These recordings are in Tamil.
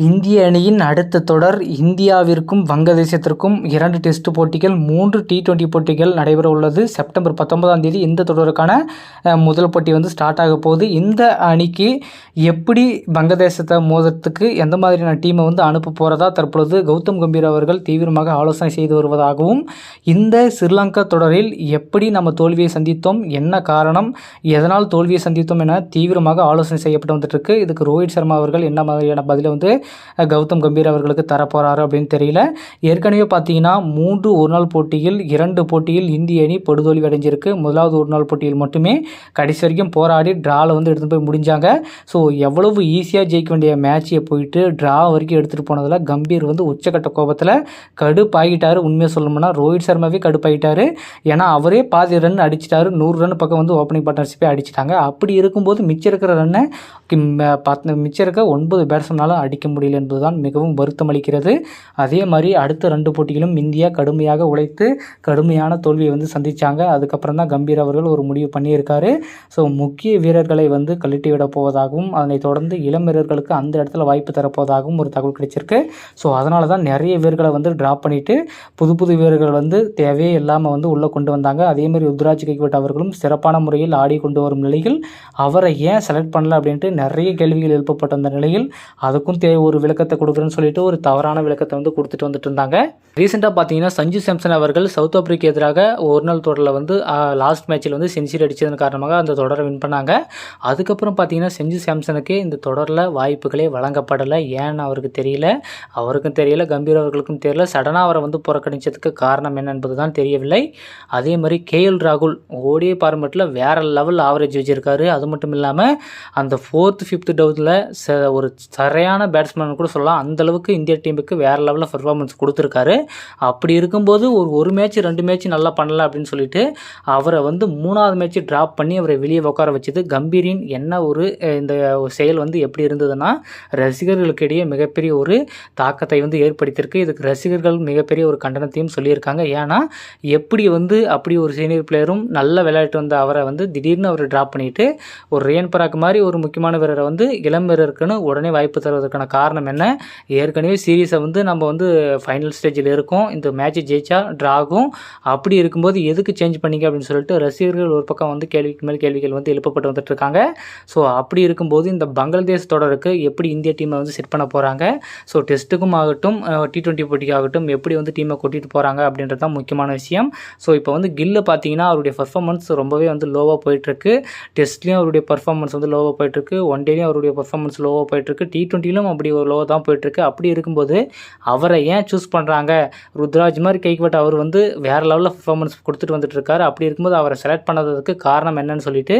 இந்திய அணியின் அடுத்த தொடர் இந்தியாவிற்கும் வங்கதேசத்திற்கும் 2 டெஸ்ட் போட்டிகள், 3 T20 போட்டிகள் நடைபெற உள்ளது. செப்டம்பர் 19ஆம் தேதி இந்த தொடருக்கான முதல் போட்டி ஸ்டார்ட் ஆக போகுது. இந்த அணிக்கு எப்படி வங்கதேசத்தை மோதுறதுக்கு எந்த மாதிரியான டீமை அனுப்ப போகிறதா தற்பொழுது கௌதம் கம்பீர் அவர்கள் தீவிரமாக ஆலோசனை செய்து வருவதாகவும், இந்த ஸ்ரீலங்கா தொடரில் எப்படி நம்ம தோல்வியை சந்தித்தோம், என்ன காரணம், எதனால் தோல்வியை சந்தித்தோம் என தீவிரமாக ஆலோசனை செய்யப்பட்டு வந்துட்டுருக்கு. இதுக்கு ரோஹித் சர்மா அவர்கள் என்ன மாதிரியான பதிலை கௌதம் கம்பீர் அவர்களுக்கு தரப்போறாரு அப்படின்னு தெரியல. ஏற்கனவே பார்த்தீங்கன்னா 3 ஒருநாள் போட்டியில் 2 போட்டியில் இந்திய அணி படுதோல்வி அடைஞ்சிருக்கு. முதலாவது ஒரு நாள் போட்டியில் மட்டுமே கடைசி வரைக்கும் போராடி ட்ராவில் எடுத்துகிட்டு போய் முடிஞ்சாங்க. ஸோ எவ்வளவு ஈஸியாக ஜெயிக்க வேண்டிய மேட்சை போயிட்டு ட்ரா வரைக்கும் எடுத்துகிட்டு போனதில் கம்பீர் உச்சக்கட்ட கோபத்தில் கடுப்பாகிட்டார். உண்மையாக சொல்லணும்னா ரோஹித் சர்மாவே கடுப்பாகிட்டார். ஏன்னா அவரே பாதி ரன் அடிச்சிட்டாரு. 100 ரன் பக்கம் ஓப்பனிங் பார்ட்னர்ஷிப்பே அடிச்சிட்டாங்க. அப்படி இருக்கும்போது மிச்சம் இருக்கிற ரன்னை மிச்சம் இருக்க 9 பேட்ஸ்மேனாலும் அடிக்க முடியல என்பதுதான் மிகவும் வருத்தம் அளிக்கிறது. அதே மாதிரி அடுத்த 2 போட்டிகளும் இந்தியா கடுமையாக உழைத்து கடுமையான தோல்வியை சந்திச்சாங்க. அதுக்கப்புறம் தான் கம்பீர் அவர்கள் ஒரு முடிவு பண்ணியிருக்காரு. ஸோ முக்கிய வீரர்களை கழட்டி விட போவதாகவும், அதனை தொடர்ந்து இளம் வீரர்களுக்கு அந்த இடத்துல வாய்ப்பு தரப்போவதாகவும் ஒரு தகவல் கிடைச்சிருக்கு. ஸோ அதனால தான் நிறைய வீரர்களை ட்ராப் பண்ணிவிட்டு புது வீரர்கள் தேவையே இல்லாமல் உள்ளே கொண்டு வந்தாங்க. அதே மாதிரி ருத்ராஜ் கைக்வாட் அவர்களும் சிறப்பான முறையில் ஆடி கொண்டு வரும் நிலையில் அவரை ஏன் செலக்ட் பண்ணல அப்படின்ட்டு நிறைய கேள்விகள் எழுப்பப்பட்ட அந்த நிலையில் அதுக்கும் ஒரு விளக்கத்தை கொடுக்குறேன்னு சொல்லிட்டு ஒரு தவறான விளக்கத்தை கொடுத்துட்டு வந்துட்டு இருந்தாங்க. ரீசெண்டாக பார்த்தீங்கன்னா சஞ்சு சாம்சன் அவர்கள் சவுத் ஆப்பிரிக்கா எதிராக ஒரு நாள் தொடரில் லாஸ்ட் மேட்சில் செஞ்சுரி அடித்ததன் காரணமாக அந்த தொடரை வின் பண்ணாங்க. அதுக்கப்புறம் பார்த்தீங்கன்னா சஞ்சு சாம்சனுக்கு இந்த தொடரில் வாய்ப்புகளே வழங்கப்படலை. ஏன்னு அவருக்கு தெரியல, அவருக்கும் தெரியல, கம்பீர் அவர்களுக்கும் தெரியல. சடனாக அவரை புறக்கணித்ததுக்கு காரணம் என்ன என்பது தான் தெரியவில்லை. அதே மாதிரி KL ராகுல் ஓடிஐ ஃபார்மேட்டில் வேறு லெவல் ஆவரேஜ் வச்சுருக்காரு. அது மட்டும் இல்லாமல் அந்த 4th 5th டவுனில் ஒரு சரியான பேட்ஸ்மேன் கூட சொல்லலாம். அந்தளவுக்கு இந்திய டீமுக்கு வேறு லெவலில் பர்ஃபார்மன்ஸ் கொடுத்துருக்காரு. அப்படி இருக்கும்போது ஒரு மேட்ச் 2 மேட்ச் நல்லா பண்ணல அப்படின்னு சொல்லிட்டு அவரை 3ஆவது மேட்ச் ட்ராப் பண்ணி அவரை வெளியே உட்கார வச்சது கம்பீரின் என்ன ஒரு இந்த செயல் எப்படி இருந்ததுன்னா ரசிகர்களுக்கு இடையே மிகப்பெரிய ஒரு தாக்கத்தை ஏற்படுத்தியிருக்கு. இதுக்கு ரசிகர்கள் மிகப்பெரிய ஒரு கண்டனத்தையும் சொல்லியிருக்காங்க. ஏன்னா எப்படி அப்படி ஒரு சீனியர் பிளேயரும் நல்ல விளையாட்டு அவரை திடீர்னு அவரை ட்ராப் பண்ணிட்டு ஒரு ரியான் பராக் மாதிரி ஒரு முக்கியமான வீரரை இளம் வீரருக்குன்னு உடனே வாய்ப்பு தருவதற்கான காரணம் என்ன? ஏற்கனவே சீரீஸை நம்ம ஃபைனல் ஸ்டேஜில் இருக்கோம். இந்த மேட்ச் ஜெயிச்சா ட்ராகும். அப்படி இருக்கும்போது எதுக்கு சேஞ்ச் பண்ணிங்க அப்படின்னு சொல்லிட்டு ரசிகர்கள் ஒரு பக்கம் கேள்விக்கு மேல் கேள்விகள் எழுப்பப்பட்டு வந்துட்டு இருக்காங்க. ஸோ அப்படி இருக்கும்போது இந்த பங்களாதேஷ் தொடருக்கு எப்படி இந்திய டீமை செட் பண்ண போகிறாங்க, ஸோ டெஸ்ட்டுக்கும் ஆகட்டும் T20 போட்டிக்கு ஆகட்டும் எப்படி டீமை கூட்டிகிட்டு போகிறாங்க அப்படின்றது தான் முக்கியமான விஷயம். ஸோ இப்போ கில்லு பார்த்தீங்கன்னா அவருடைய பர்ஃபார்மன்ஸ் ரொம்பவே லோவாக போயிட்டுருக்கு. டெஸ்ட்லேயும் அவருடைய பர்ஃபார்மன்ஸ் லோவாக போயிட்டுருக்கு. ஒன் டேலையும் அவருடைய பர்ஃபார்மன்ஸ் லோவாக போயிட்டுருக்கு. T20லும் அப்படி ஒரு லோவாக தான் போயிட்டுருக்கு. அப்படி இருக்கும்போது அவரை ஏன் சூஸ் பண்ணுறாங்க? ருத்ராஜ் மாதிரி கைக்வாட் அவர் வேறு லெவலில் பர்ஃபார்மன்ஸ் கொடுத்துட்டு வந்துட்டு இருக்காரு. அப்படி இருக்கும்போது அவரை செலக்ட் பண்ணதுக்கு காரணம் என்னன்னு சொல்லிட்டு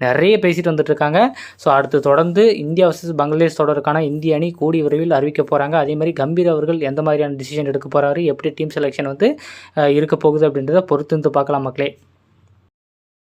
நிறைய பேசிட்டு வந்துட்டு இருக்காங்க. ஸோ அடுத்து தொடர்ந்து இந்தியா வர்சஸ் பங்களாதேஷ் தொடருக்கான இந்திய அணி கூடிய விரைவில் அறிவிக்க போகிறாங்க. அதே மாதிரி கம்பீர் அவர்கள் எந்த மாதிரியான டிசிஷன் எடுக்க போகிறாரு, எப்படி டீம் செலெக்ஷன் இருக்க போகுது அப்படின்றத பொறுத்து பார்க்கலாம் மக்களே.